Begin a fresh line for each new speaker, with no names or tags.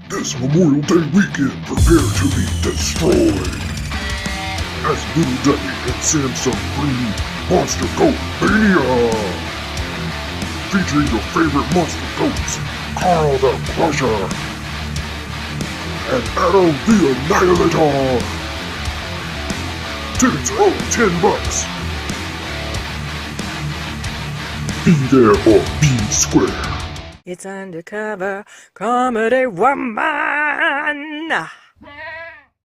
This Memorial Day weekend, prepare to be destroyed as Little Debbie and Samsung bring Monster Goat Mania, featuring your favorite monster goats, Carl the Crusher and Adam the Annihilator. Tickets are only $10. Be there or be square.
It's undercover comedy woman.